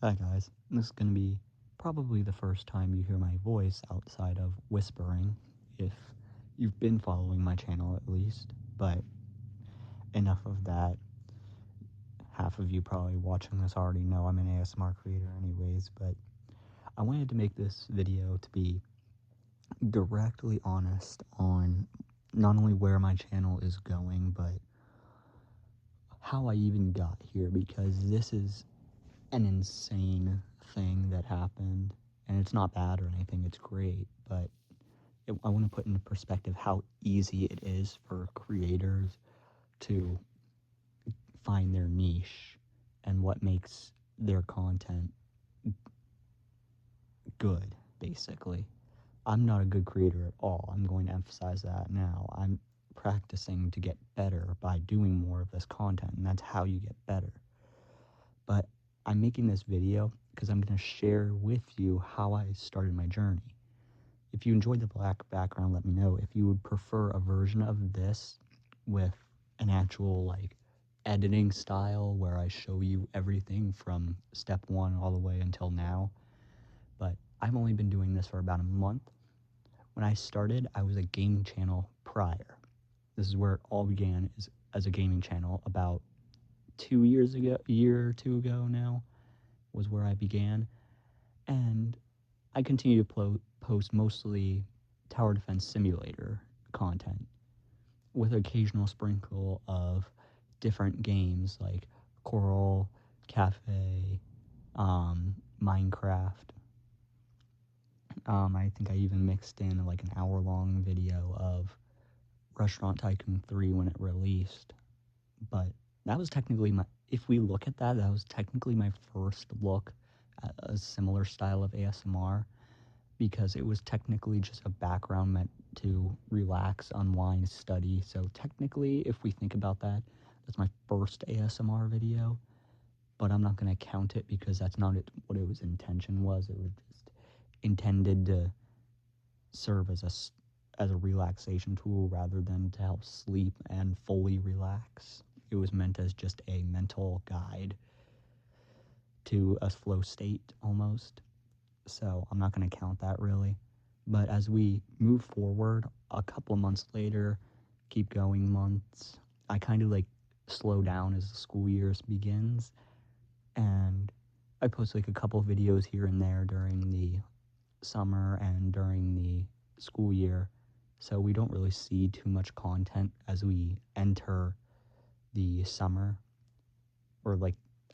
Hi guys, this is going to be probably the first time you hear my voice outside of whispering, if you've been following my channel at least, but enough of that. Half of you probably watching this already know I'm an ASMR creator anyways, but I wanted to make this video to be directly honest on not only where my channel is going, but how I even got here, because this is an insane thing that happened, and it's not bad or anything, it's great, but I want to put into perspective how easy it is for creators to find their niche and what makes their content good, basically. I'm not a good creator at all. I'm going to emphasize that now. I'm practicing to get better by doing more of this content, and that's how you get better. But I'm making this video because I'm going to share with you how I started my journey. If you enjoyed the black background, let me know. If you would prefer a version of this with an actual editing style where I show you everything from step one all the way until now. But I've only been doing this for about a month. When I started, I was a gaming channel prior. This is where it all began, is as a gaming channel. About 2 years ago, a year or two ago now, was where I began. And I continue to post mostly Tower Defense Simulator content with an occasional sprinkle of different games like Coral, Cafe, Minecraft. I think I even mixed in like an hour-long video of Restaurant Tycoon 3 when it released. But that was technically if we look at that, that was technically my first look at a similar style of ASMR, because it was technically just a background meant to relax, unwind, study. So technically, if we think about that, that's my first ASMR video, but I'm not going to count it because that's not what it was intention was. It was just intended to serve as a relaxation tool rather than to help sleep and fully relax. It was meant as just a mental guide to a flow state almost. So I'm not going to count that really. But as we move forward, a couple months later, keep going months, I kind of slow down as the school year begins, and I post like a couple videos here and there during the summer and during the school year, so we don't really see too much content as we enter the summer, or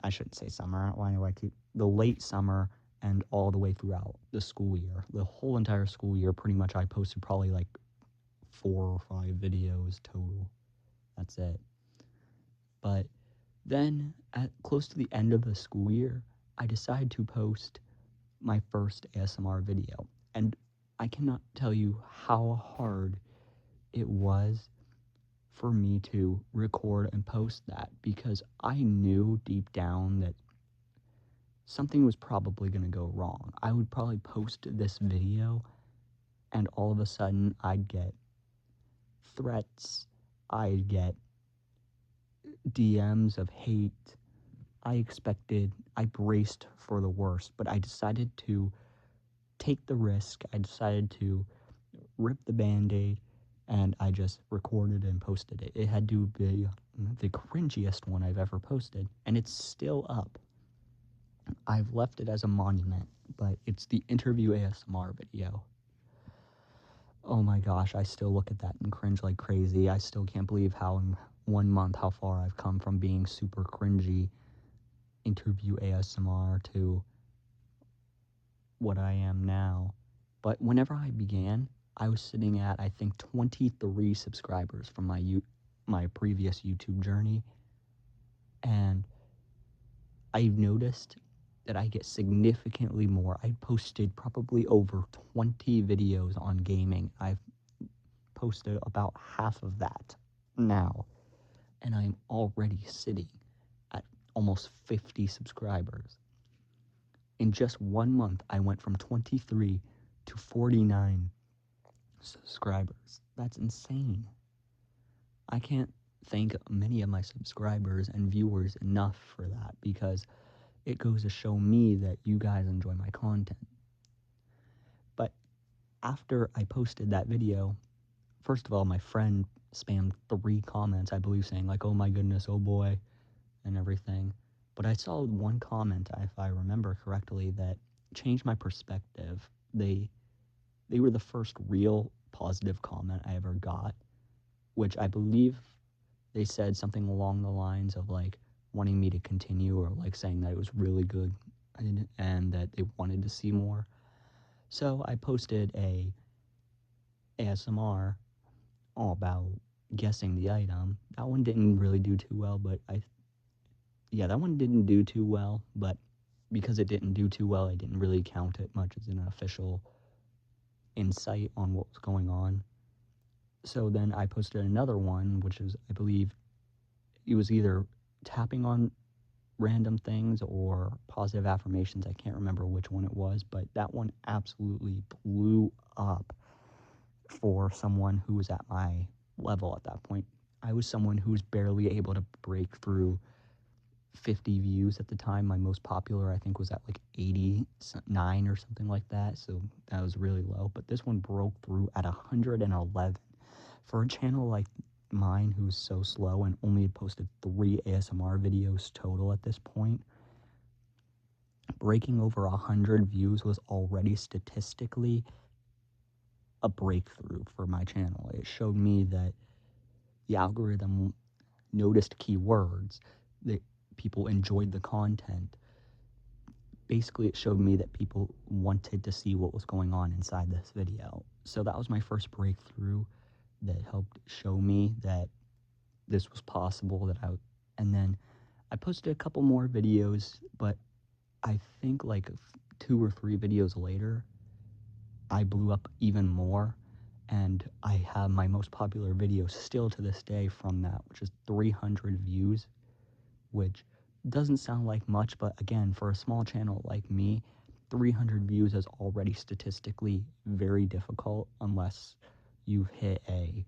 I shouldn't say summer, why do I keep the late summer and all the way throughout the school year. The whole entire school year, pretty much, I posted probably 4 or 5 videos total. That's it. But then, at close to the end of the school year, I decided to post my first ASMR video. And I cannot tell you how hard it was for me to record and post that, because I knew deep down that something was probably going to go wrong. I would probably post this video and all of a sudden I'd get threats, I'd get DMs of hate. I braced for the worst, but I decided to take the risk. I decided to rip the Band-Aid, and I just recorded and posted it. It had to be the cringiest one I've ever posted, and it's still up. I've left it as a monument, but it's the interview ASMR video. Oh my gosh, I still look at that and cringe like crazy. I still can't believe how in 1 month how far I've come from being super cringy interview ASMR to what I am now. But whenever I began, I was sitting at, I think, 23 subscribers from my previous YouTube journey, and I've noticed that I get significantly more. I posted probably over 20 videos on gaming. I've posted about half of that now, and I'm already sitting at almost 50 subscribers. In just 1 month, I went from 23 to 49 subscribers. That's insane. I can't thank many of my subscribers and viewers enough for that, because it goes to show me that you guys enjoy my content. But after I posted that video, first of all, my friend spammed 3 comments, I believe, saying like, "Oh my goodness, oh boy," and everything. But I saw one comment, if I remember correctly, that changed my perspective. They were the first real positive comment I ever got, which I believe they said something along the lines of like wanting me to continue, or like saying that it was really good and that they wanted to see more. So I posted a ASMR all about guessing the item. That one didn't really do too well, but that one didn't do too well, but because it didn't do too well, I didn't really count it much as an official insight on what was going on. So then I posted another one, which is, I believe, it was either tapping on random things or positive affirmations. I can't remember which one it was, but that one absolutely blew up for someone who was at my level at that point. I was someone who was barely able to break through 50 views at the time. My most popular, I think, was at like 89 or something like that, so that was really low. But this one broke through at 111. For a channel like mine, who's so slow and only had posted 3 ASMR videos total at this point, breaking over 100 views was already statistically a breakthrough for my channel. It showed me that the algorithm noticed keywords, that people enjoyed the content. Basically, it showed me that people wanted to see what was going on inside this video. So that was my first breakthrough that helped show me that this was possible. And then I posted a couple more videos, but I think like 2 or 3 videos later, I blew up even more, and I have my most popular video still to this day from that, which is 300 views, which doesn't sound like much, but again, for a small channel like me, 300 views is already statistically very difficult unless you hit a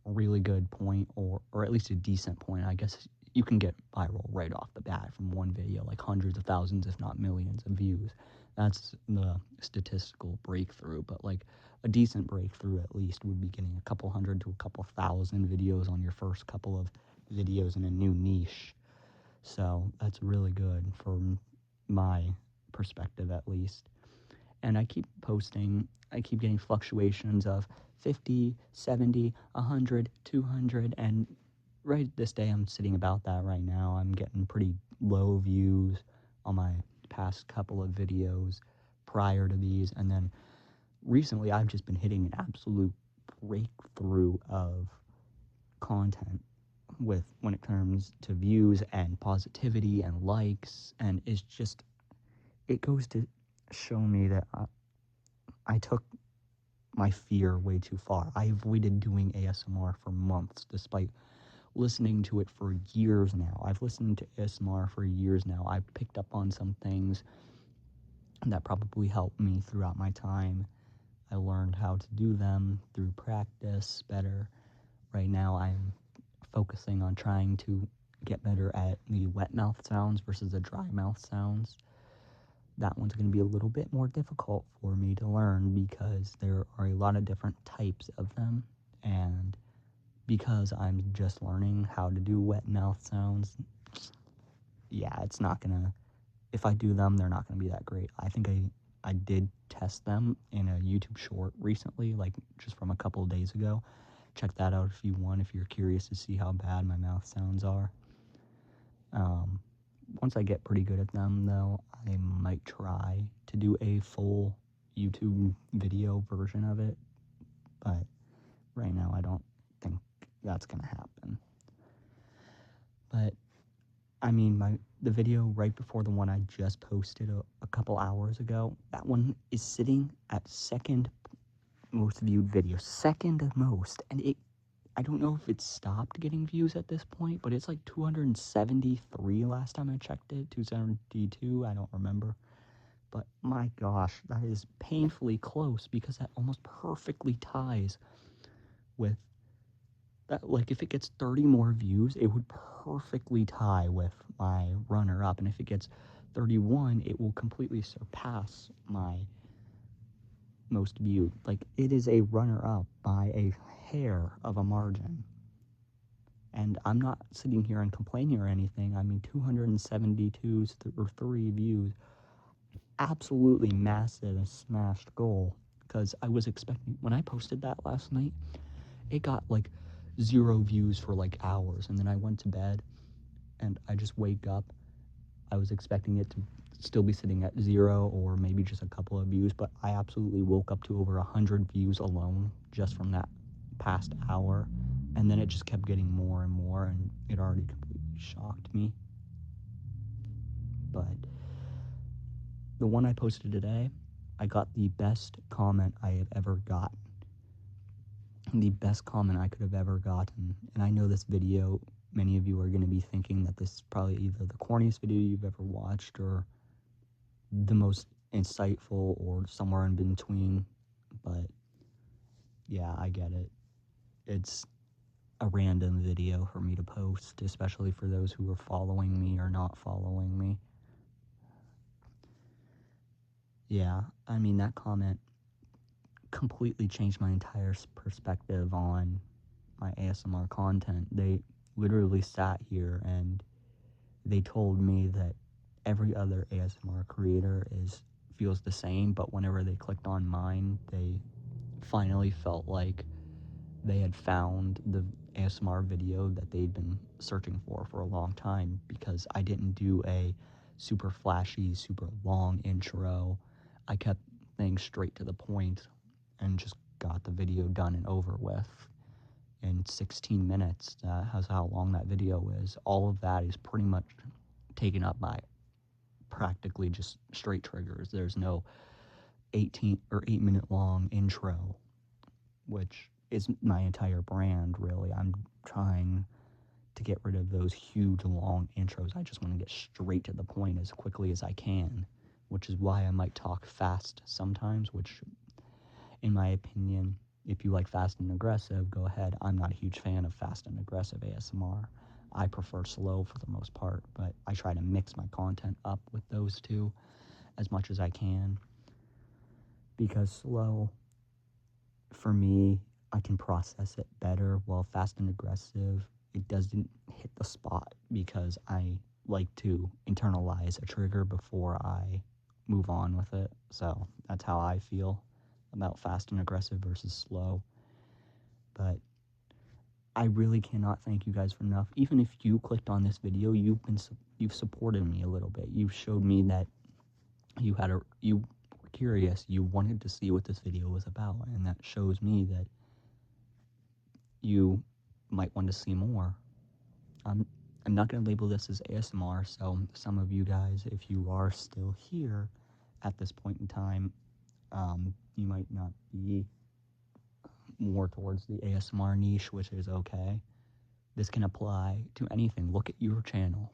really good point, or at least a decent point. I guess you can get viral right off the bat from one video, like hundreds of thousands, if not millions of views. That's the statistical breakthrough, but like a decent breakthrough at least would be getting a couple hundred to a couple thousand videos on your first couple of videos in a new niche. So that's really good from my perspective at least. And I keep posting, I keep getting fluctuations of 50, 70, 100, 200, and right this day I'm sitting about that right now. I'm getting pretty low views on my past couple of videos prior to these, and then recently I've just been hitting an absolute breakthrough of content with when it comes to views and positivity and likes, and it's just, it goes to show me that I took my fear way too far. I avoided doing ASMR for months despite listening to it for years now. I've listened to ASMR for years now. I've picked up on some things that probably helped me throughout my time. I learned how to do them through practice better. Right now I'm focusing on trying to get better at the wet mouth sounds versus the dry mouth sounds. That one's going to be a little bit more difficult for me to learn because there are a lot of different types of them, and because I'm just learning how to do wet mouth sounds, yeah, it's not gonna, if I do them, they're not gonna be that great. I think I did test them in a YouTube short recently, like just from a couple of days ago. Check that out if you want, if you're curious to see how bad my mouth sounds are. Once I get pretty good at them, though, I might try to do a full YouTube video version of it, but right now I don't think that's gonna happen. But I mean, the video right before the one I just posted a couple hours ago, that one is sitting at second most viewed video, second most, and I don't know if it stopped getting views at this point, but it's like 273 last time I checked it, 272, I don't remember. But my gosh, that is painfully close because that almost perfectly ties with that. Like, if it gets 30 more views, it would perfectly tie with my runner-up, and if it gets 31, it will completely surpass my most viewed. Like, it is a runner-up by a hair of a margin. And I'm not sitting here and complaining or anything. I mean, 272 or 3 views, absolutely massive and smashed goal. Because I was expecting, when I posted that last night, it got like 0 views for like hours. And then I went to bed and I just wake up. I was expecting it to still be sitting at 0 or maybe just a couple of views, but I absolutely woke up to over 100 views alone just from that past hour. And then it just kept getting more and more, and it already completely shocked me. But the one I posted today, I got the best comment I have ever gotten. The best comment I could have ever gotten. And I know this video, many of you are going to be thinking that this is probably either the corniest video you've ever watched or the most insightful or somewhere in between. But yeah, I get it. It's a random video for me to post, especially for those who are following me or not following me. Yeah, I mean, that comment completely changed my entire perspective on my ASMR content. They literally sat here and they told me that every other ASMR creator feels the same, but whenever they clicked on mine, they finally felt like they had found the ASMR video that they'd been searching for a long time, because I didn't do a super flashy, super long intro. I kept things straight to the point and just got the video done and over with in 16 minutes. That's how long that video is. All of that is pretty much taken up by practically just straight triggers. There's no 18 or 8-minute long intro, which is my entire brand, really. I'm trying to get rid of those huge long intros. I just want to get straight to the point as quickly as I can, which is why I might talk fast sometimes, which, in my opinion, if you like fast and aggressive, go ahead. I'm not a huge fan of fast and aggressive ASMR. I prefer slow for the most part, but I try to mix my content up with those two as much as I can, because slow, for me, I can process it better, while fast and aggressive, it doesn't hit the spot, because I like to internalize a trigger before I move on with it. So that's how I feel about fast and aggressive versus slow. But I really cannot thank you guys for enough. Even if you clicked on this video, you've supported me a little bit. You've showed me that you were curious, you wanted to see what this video was about, and that shows me that you might want to see more. I'm not going to label this as ASMR, so some of you guys, if you are still here at this point in time, you might not be more towards the ASMR niche, which is okay. This can apply to anything. Look at your channel.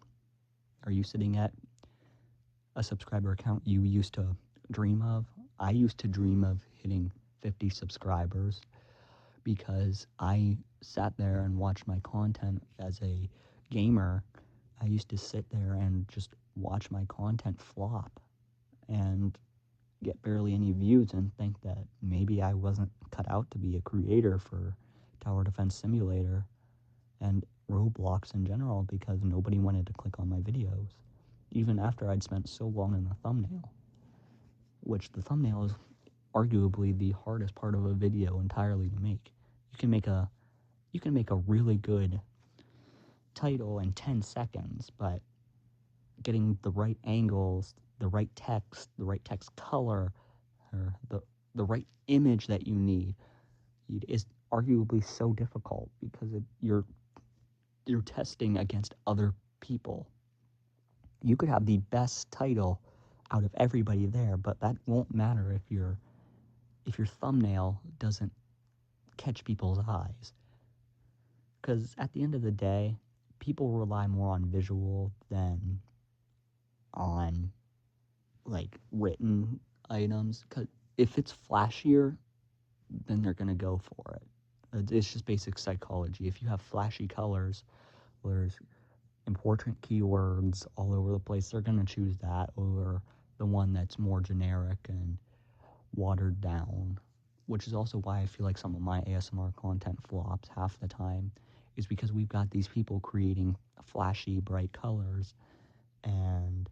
Are you sitting at a subscriber count you used to dream of? I used to dream of hitting 50 subscribers, because I sat there and watched my content as a gamer. I used to sit there and just watch my content flop and get barely any views and think that maybe I wasn't cut out to be a creator for Tower Defense Simulator and Roblox in general, because nobody wanted to click on my videos, even after I'd spent so long in the thumbnail, which the thumbnail is arguably the hardest part of a video entirely to make. You can make a really good title in 10 seconds, but getting the right angles, the right text color, or the right image that you need is arguably so difficult, because you're testing against other people. You could have the best title out of everybody there, but that won't matter if your thumbnail doesn't catch people's eyes. Because at the end of the day, people rely more on visual than on like written items. Because if it's flashier, then they're gonna go for it. It's just basic psychology. If you have flashy colors, there's important keywords all over the place, they're going to choose that over the one that's more generic and watered down, which is also why I feel like some of my ASMR content flops half the time, is because we've got these people creating flashy, bright colors, and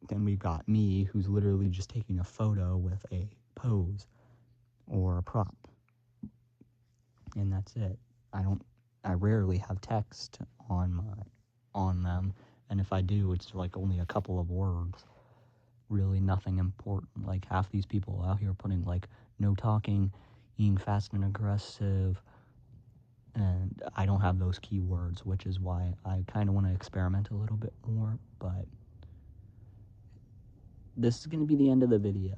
then we've got me who's literally just taking a photo with a pose or a prop, and that's it. I rarely have text on them, and if I do, it's like only a couple of words. Really nothing important. Like half these people out here putting like no talking, being fast and aggressive, and I don't have those keywords, which is why I kind of want to experiment a little bit more. But this is going to be the end of the video.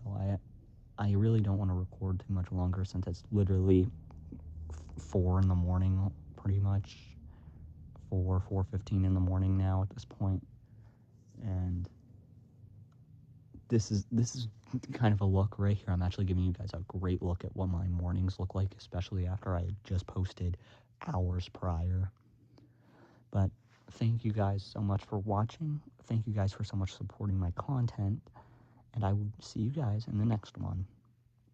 I really don't want to record too much longer since it's literally 4 in the morning, pretty much 4:15 in the morning now at this point, and this is kind of a look right here. I'm actually giving you guys a great look at what my mornings look like, especially after I just posted hours prior. But thank you guys so much for watching. Thank you guys for so much supporting my content, and I will see you guys in the next one.